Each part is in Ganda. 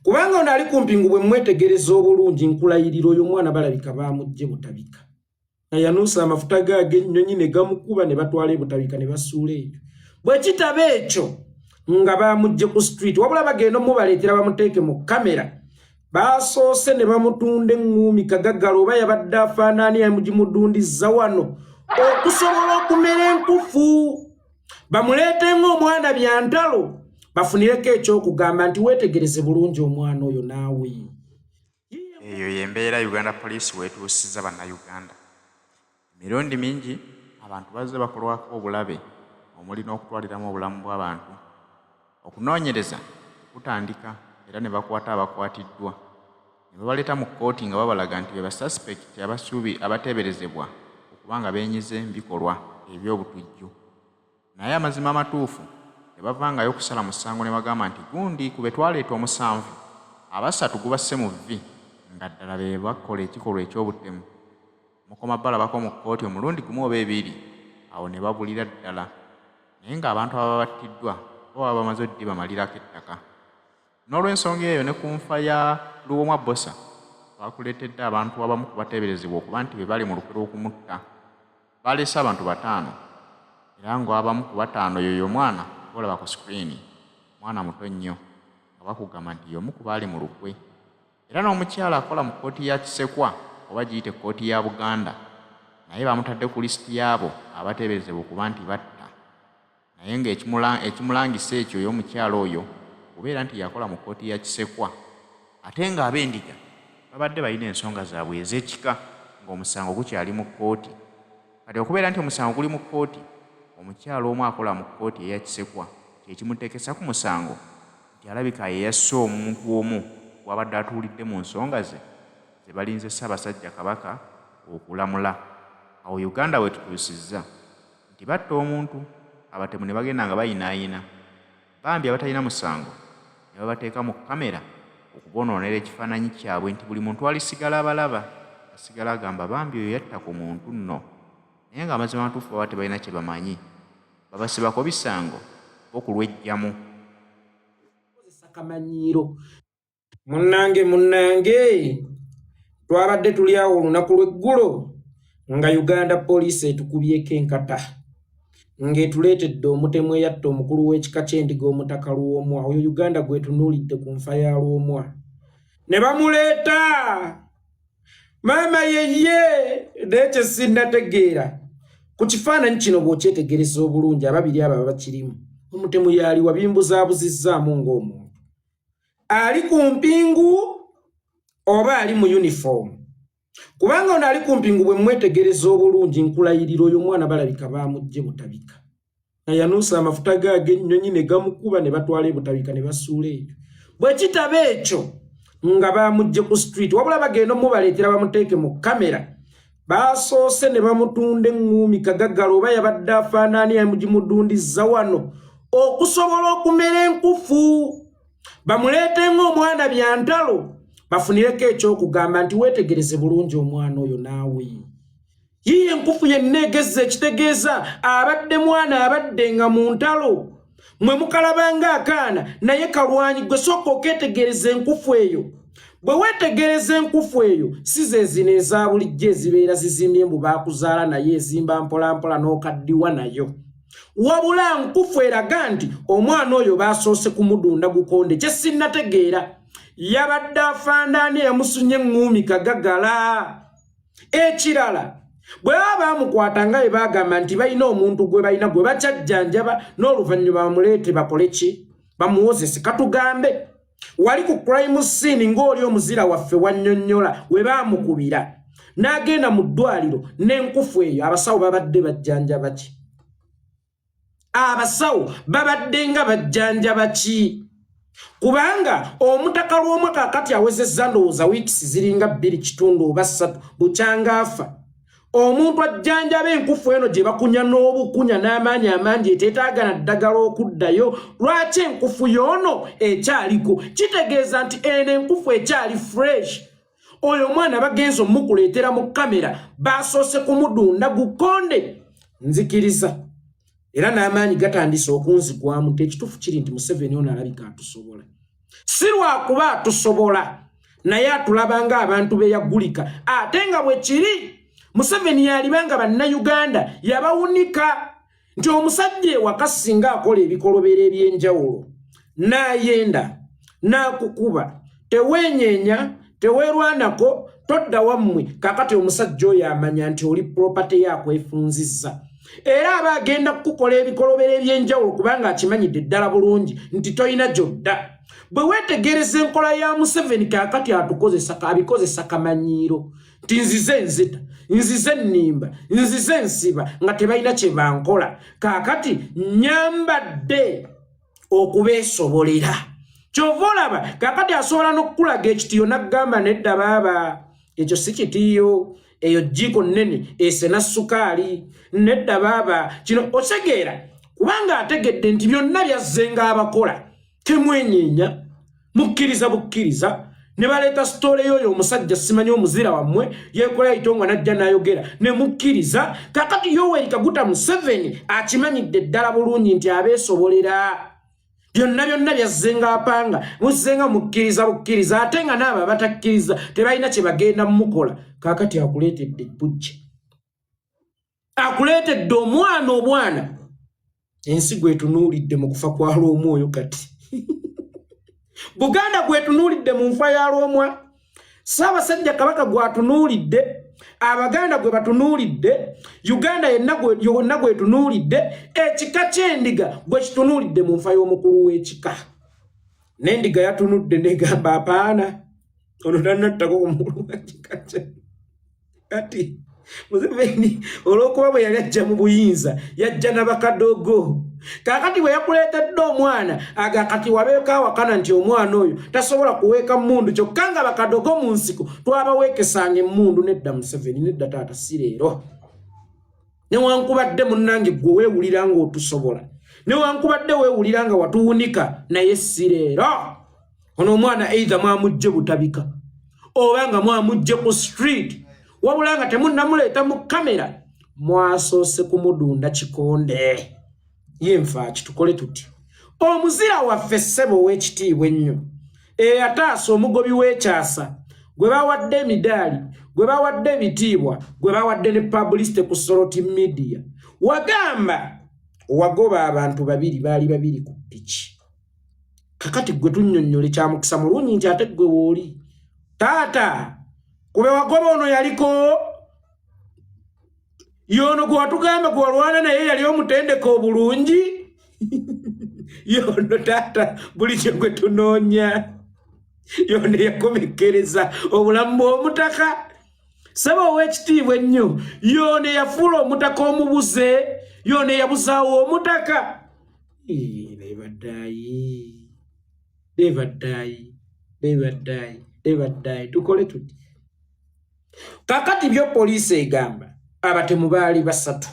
Kubanga ono ali kumpi ngubwe mwetegereza obulungi nkulayiriro oyo mwana balabika Bamujje Butabika. Nayanusa amafuta gage ennyonyi ne gamukuba ne batwala Butabika ne basuula ekyo. Bwe kitaba ekyo nga Bamujje ku street wabula bagenda mubaleetera bamuteeke mu kamera. Basoose ne bamutunda engumi kagaggalo oba yabadde afaanaani yamugimudundiza wano okusobola okumera enkufu. Bamuleete ng'omwana byantalo bafunireko ekyokugamba nti weetegereze bulungi omwana oyo naawe. Eyo y'embeera Uganda Police weetuusiza bannayuganda. Emirundi mingi abantu bazze bakolwako obulabe omuli n'okutwaliramu obulamu bw'abantu. Okunoonyereza kutandika era ne bakwata abakwatiddwa ne babaleeta mu kkooti nga babalaga nti be basuspect abasuubi abateeberezebwa okubanga beenyize mu bikolwa eby'obutujju. Naye amazima amatuufu ne bavangayo okusala musango ne bagamba nti gundi ku be twaleeta omusanvu abasatu gubasse mu vvi nga ddala be bakola ekikolwa eky'obutemu. Mukoma balabako mu kkooti omulundi gumu oba ebiri awo ne babulira ddala. Naye ng'abantu ababa battiddwa bo baba bamaze oddi bamalirako ettaka. N'olw'ensonga eyo ne ku nfa ya Lwomwa Bbosa bakuleetedde abantu abamu ku bateeberezebwa okuba nti be bali mu lukwe lw'okumutta. Baleese abantu 5 era ng'abamu ku 5 yoyo mwana olaba ku screen mwana muto nnyo nga bakugamba nti y'omu ku baali mu lukwe. Era n'omukyala akola mu kkooti ya Kisekwa oba giyite kkooti ya Buganda naye bamutadde ku lisiti y'abo abateeberezebwa okuba nti batta. Naye ng'ekimulangisa ekyo y'omukyala oyo kubeera nti yakola mu kkooti ya Kisekwa ate ng'ab'endiga babadde balina ensonga zaabwe ez'ekika ng'omusango gukyali mu kkooti. Kati okubeera nti omusango guli mu kkooti omukyala omu akola mu kkooti eya Kisekwa kye kimuteekesa ku musango nti alabika ye yasse omuntu omu wabadde atuulidde mu nsonga ze ze balinze Ssaabasajja Kabaka okulamula. Awo Uganda wetutuusizza nti batta omuntu abatemu ne bagenda nga bayinaayina bambi abatalina musango ne babateeka mu kamera okubonoonera ekifaananyi kyabwe nti buli muntu alisigala abalaba asigala agamba bambi oyo yatta ku muntu nno. Naye ng'amazima amatuufu baba tebalina kye bamanyi babasibako bisango okulwejjamu. Munnange twabadde tuli awo olunaku lw'eggulo nga Uganda Police etukubyeko enkata ng'etuleetedde Omutemu Eyatta omukulu w'ekika ky'endiga Omutaka Lwomwa oyo Uganda gwetunuulidde ku nfa ya Lwomwa ne bamuleeta maama yeye nekye sinnategeera. Ku kifaananyi kino bw'okyetegereza obulungi ababiri abo bakirimu Omutemu yali wabimbuzaabuzizaamu ng'omuntu ali ku mpingu oba ali mu uniform. Kubanga ono ali ku mpingu bwe mwetegereza obulungi nkulayiriro oyo mwana balabika Bamujje Butabika. Nayanusa amafuta gage ennyonyi ne gamukuba ne batwala Butabika ne basuula ekyo. Bwe kitaba ekyo nga Bamujje ku street wabula bagenda mubaleetera bamuteeke mu kamera. Basoose ne bamutunda engumi kagaggalo oba yabadde afaanaani yamugimudundiza wano okusobola okumera enkufu. Bamuleete ng'omwana byantalo bafunireko ekyokugamba nti weetegereze bulungi omwana oyo naawe. Yiye enkufu yenna egezza ekitegeeza abadde mwana abadde nga mu ntalo mwe mukalabanga akaana naye kalwanyi gwe sooka okeetegereza enkufu eyo. Bwe weetegereza enkufu eyo si ze zino eza bulijjo ezibeera zizimbye mbu baakuzaala naye ezimba mpolampola n'okaddiwa nayo. Wabula nkufu eraga nti omwana oyo baasoose kumudunda gukonde kye sinnategeera. Yabadde afaanaani yamusunye engumi kagaggala. Ekirala bwe baba bamukwata nga bwe bagamba nti balina omuntu gwe balina gwe bakyajjanjaba n'oluvannyuma bamuleete bakole ki bamuwozese. Katugambe wali ku crime scene ng'oli omuzira waffe wannyonnyola we baamukubira n'agenda mu ddwaliro n'enkufu eyo abasawo babadde bajjanjaba ki? Abasawo babadde nga bajjanjaba ki? Kubanga Omutaka Lwomwa kakati awezezza ndowooza wiikisi ziringa 2 kitundu oba 3 bukyanga afa. Omuntu ajjanjaba enkufu eno gye bakunya n'obukunya n'amaanyi amangi eteetaagana ddagala okuddayo. Lwaki enkufu y'ono ekyaliko? Kitegeeza nti eno enkufu ekyali fresh. Oyo mwana bagenza omukuleetera mu kamera basoose kumudunda gukonde. Nzikiriza era n'amaanyi gatandise okunzigwamu. Tekituufu kiri nti Museveni ono alabika atusobola. Sirwa kuba tusobola naye atulabanga abantu be yagulika ate nga bwe kiri Museveni yalibanga bannayuganda yabawunika nti omusajja wakasinga akola ebikolobero ebyenjawulo n'ayenda n'akukuba tewenyenya tewerwanako todda wammwe kakati omusajja oyo amanya nti oli property yako efunzizza era aba agenda kukola ebikolobero ebyenjawulo kubanga akimanyidde ddala bulungi nti toyina gyodda bwe wetegereza enkola ya Museveni kakati atukozesa abikozesa kamanyiiro nti nzize nzita nzize nnimba nzize nsiba nga tebalina kye bankola kakati nyambadde okubeesobolera kyova olaba kakati asobola n'okukulaga ekitiyo n'agamba nedda baaba ekyo si kitiyo eyo jjiko nnene esena sukaali nedda baaba kino otegeera kubanga ategedde nti byonna byazzenga abakola temwenyenya mukkiriza bukkiriza ne baleeta sitole yoyo omusajja simanyi omuzira wammwe yeekola itongwa najja n'ayogera ne mukkiriza kakati Yoweri Kaguta Museveni akimanyidde ddala bulungi nti abeesobolera byonna byazzenga apanga muzzenga mukkiriza bukkiriza ate nga n'abo abatakkiriza tebalina kye bagenda mumukola kakati akuleetedde bujje akuleetedde obwana ensi gwetunuulidde mu kufa kwa Lwomwa oyo kati Buganda gwetunuulidde mu nfa ya Lwomwa Ssaabasajja Kabaka gwatunuulidde Abaganda gwe batunuulidde Uganda yonna gwetunuulidde ekika ky'endiga gwe kitunuulidde mu nfa y'omukulu w'ekika n'endiga yatunudde negamba apaana ono tannattako omukulu w'ekika kye kati Museveni olw'okuba bwe yali ajja mu buyinza yajja n'abakadogo kakati bwe yakuleetedde omwana aga kati wabeeko awakana nti omwana oyo tasobola kuweeka mmundu kyokka nga bakadogo mu nsiko twabaweekesanga emmundu nedda Museveni nedda taata si leero newankubadde munnange gwe weewulira nga otusobola newankubadde weewulira nga watuwunika naye si leero ono omwana either mwamujje butabika oba nga mwamujje ku street wabula nga temunnamuleeta mu kamera mwasoose kumudunda kikonde yenfa kitukole tuti omuzira waffe ssebo w'ekitiibwa ennyo eyataasa omugobi w'ekyasa gwe bawadde emidaali gwe bawadde ebitiibwa gwe bawadde ne publicity ku Soroti Media wagamba wagoba abantu babiri baali babiri ku piki kakati gwe tunnyonnyole kyamukisa mulungi nti ate gwe wooli taata kube wagoba ono yaliko yono gwe watugamba gwe walwana naye yali omutendeka obulungi yono taata buli kye gwe tunoonya yono yakomekkereza obulamu bw'omutaka saba ow'ekitiibwa ennyo yono yafuula omutaka omubuze yono yabuzaawo omutaka lebaddayi tukole tuti kakati byo poliisi egamba abatemu baali basatu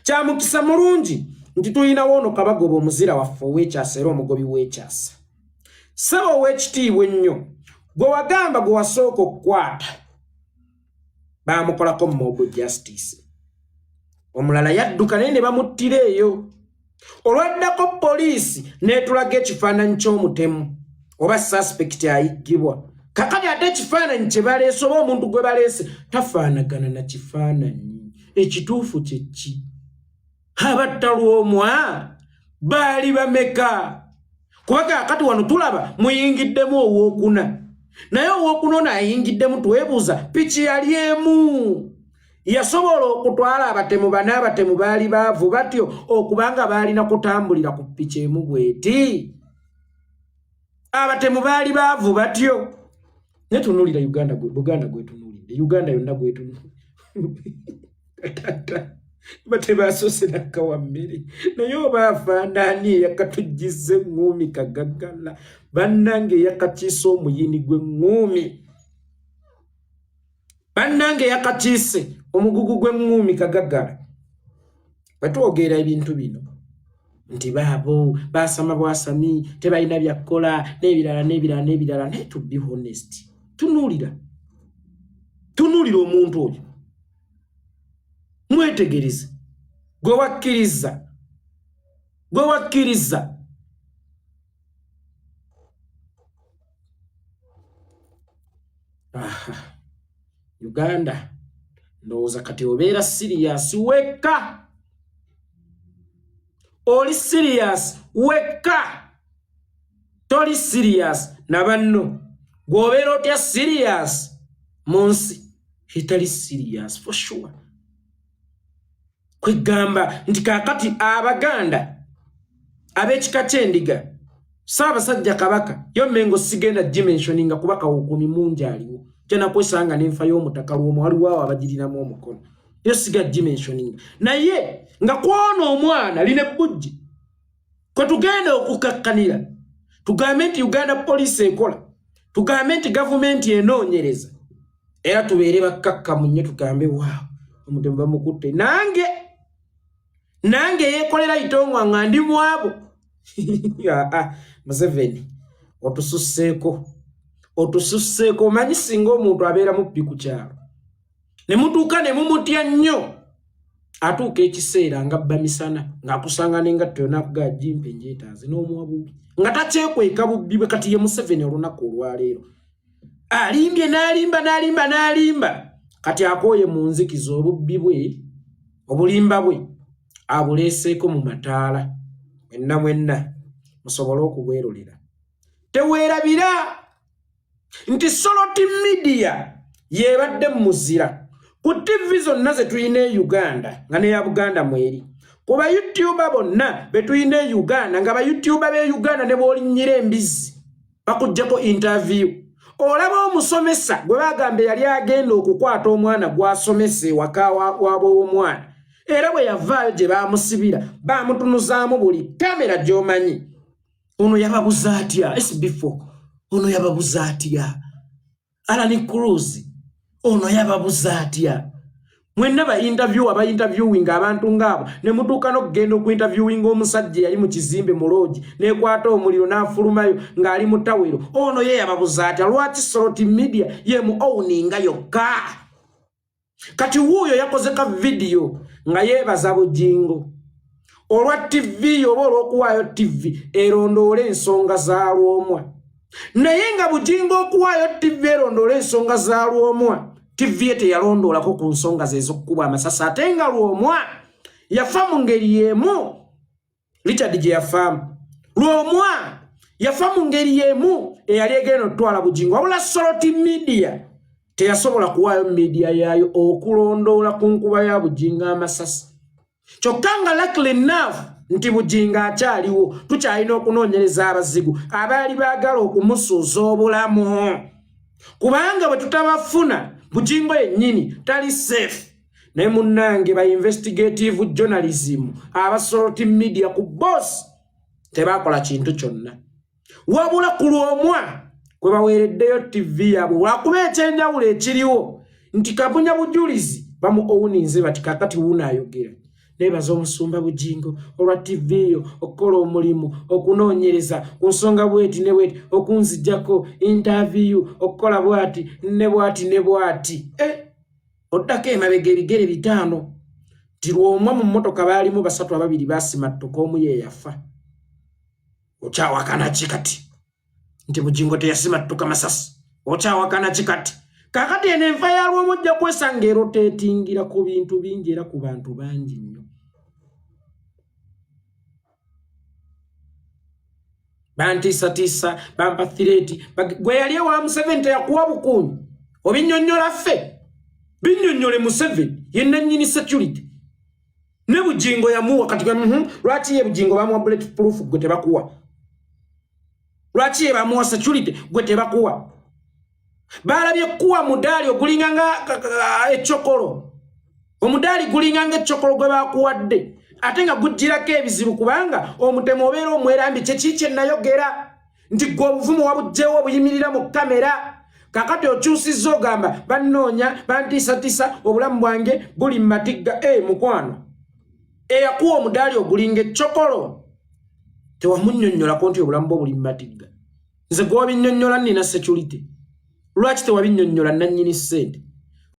kyamukisa mulungi nti tulinawo ono kabagoba omuzira waffe ow'ekyasa era omugobi w'ekyasa saba ow'ekitiibwa ennyo gwe wagamba gwe wasooka okukwata baamukolako mob justice omulala yadduka naye ne bamuttira eyo olwaddako poliisi n'etulaga ekifaananyi ky'omutemu oba suspect ayiggibwa kakati ate ekifaananyi kye baleese oba omuntu gwe baleese tafaanagana na kifaananyi ekituufu kye ki abatta Lwomwa baali bameka kuba kakati wano tulaba muyingiddemu owookuna naye owookuna ono ayingiddemu tuweebuuza piki yali emu yasobola okutwala abatemu bana abatemu baali baavu batyo okubanga baalina kutambulira ku piki emu bweti abatemu baali baavu batyo netunulira Buganda gwetunulidde Uganda yonna gwetunulidde tata batebasoose nakkawa mmere naye oba afaanani eyakatujjizza eŋŋuumi kagaggala bannange eyakakiise omuyini gw'eŋŋuumi bannange eyakakiise omugugu gw'eŋŋuumi kagaggala bwetwogera ebintu bino nti baabo basama bwasami tebalina byakkola n'ebirala naye to be honest tunuulira omuntu oyo mwetegereze gwe wakkiriza Uganda ndowooza kati obeera serious wekka. Oli serious wekka. Toli serious na banno. Gwobeera otya serious munsi hitali serious for sure. Kwegamba nti kakati Abaganda ab'ekika ky'endiga Ssaabasajja Kabaka yo Mengo sigenda dimensioninga kubaka okumi mungi aliwo. Kyena kwesanga n'enfa y'omutaka Lwomwa waliwo awo abagiriramu omukono. Yo siga dimensioninga. Naye nga kwono omwana line bujje. Kwe tugenda okukakkanira. Tugambe nti Uganda police ekola. Tugambe nti government enoonyereza. Era tubeere bakkakkamu nnyo tugambe waawo Omutemu bamukutte. Nange yeekolera itongwa nga ndi mwabo. Museveni otususseeko manyi singa omuntu abeera mubbi ku kyalo ne mutuuka ne mumutya nnyo atuuka ekiseera nga bba misana ng'akusanga n'engatto yonna akugaa jimpe njeetaaze n'omuwa bubi nga takyekweka bubbi bwe. Kati ye Museveni olunaku olwaleero alimbye n'alimba kati akooye mu nzikiza obubbi bwe obulimba bwe abuleeseeko mu mataala. Mwenna musobole okubwerulira. Teweerabira nti Soloti Media yebadde muzira ku TV zonna ze tuyina e Uganda nga ne ya Buganda mweri. Ku ba YouTuber bonna be tuyina e Uganda nga ba YouTuber be Uganda ne boolinnyira embizi bakuggyako interview. Olaba omusomesa gwe bagambe yali agenda okukwata omwana gw'asomesa ewaka w'omwana. Era bwe yavaayo gye baamusibira baamutunuzaamu buli kamera gy'omanyi. Ono yababuza atya SB4? Ono yababuza atya? Alan Cruz ono yababuza atya? Mwenna ba interviewing abantu ngabo ne mutuuka n'okugenda okuinterviewinga omusajja yali mu kizimbe mu lodge n'ekwata omuliro n'afulumayo ng'ali mu tawero. Ono ye yababuza atya? Lwaki Soloti Media ye mu owninga yokka? Kati wuuyo yakoze ka video nga yeebaza Bujingo olwa TV oba olw'okuwaayo TV erondoole ensonga za Lwomwa. Naye nga Bujingo okuwaayo TV erondoole ensonga za Lwomwa, TV ye teyalondoolako ku nsonga ze ez'okkuba amasasi ate nga Lwomwa yafa mu ngeri y'emu. Richard gye yafaamu. Lwomwa yafa mu ngeri y'emu eyali egenda otwala Bujingo. Wabula Soloti Media teyasobola kuwaayo media yaayo okulondoola ku nkuba ya Bujingo amasasi. Kyokka nga luckily enough nti Bujingo akyaliwo, tukyalina okunoonyereza abazigu abaali baagala okumusuuza obulamu. Kubanga bwe tutabafuna Bujingo yennyini tali safe. Naye munnange ba investigative journalism aba Soloti Media ku boss tebaakola kintu kyonna. Wabula ku Lwomwa kwe baweereddeyo TV yaabwe lwakuba ekyenjawulo ekiriwo nti kabunya bujulizi bamu owuninze bati kakati wuuno ayogera. Neebaza omusumba Bujingo olwa TV yo okukola omulimu okunoonyereza ku nsonga bweti ne bweti okunzijjako interview okukola bwati ne bwati. Oddako emabega ebigere bitaano ti Lwomwa mu mmotoka baalimu basatu ababiri baasimattuka omu ye yafa. Okyawakana ki kati nti Bujingo teyasimattuka masasi? Okyawakana ki kati? Kakati eno enfa ya Lwomwa ojja kwesanga eroteetingira ku bintu bingi era ku bantu bangi nnyo. Bantiisatiisa bampathireti gwe yali ewa Museveni teyakuwa bukuumi obinnyonnyola ffe binnyonnyole Museveni ye nannyini security ne Bujingo yamuwa kati lwaki ye Bujingo bamuwa bulletproof gwe tebakuwa? Lwaki ye bamuwa security gwe tebakuwa? Balabye kuwa mudaali ogulinga nga echokolo. Omudaali gulinga nga echokolo gwe bakuwadde ate nga gujjirako ebizibu kubanga Omutemu obeera omwerambi kye nayogera nti gwe obuvumu wabugjewo buyimirira mu kamera. Kakati okyusizza ogamba bannoonya bantiisatiisa obulamu bwange buli matigga. Mukwano eyakuwa omudaali ogulinga echokolo tewamunnyonnyolako nti obulamu bwo buli matigga. Nze gwe wabinnyonnyola nnina security. Lwaki tewabinnyonnyola nannyini ssente?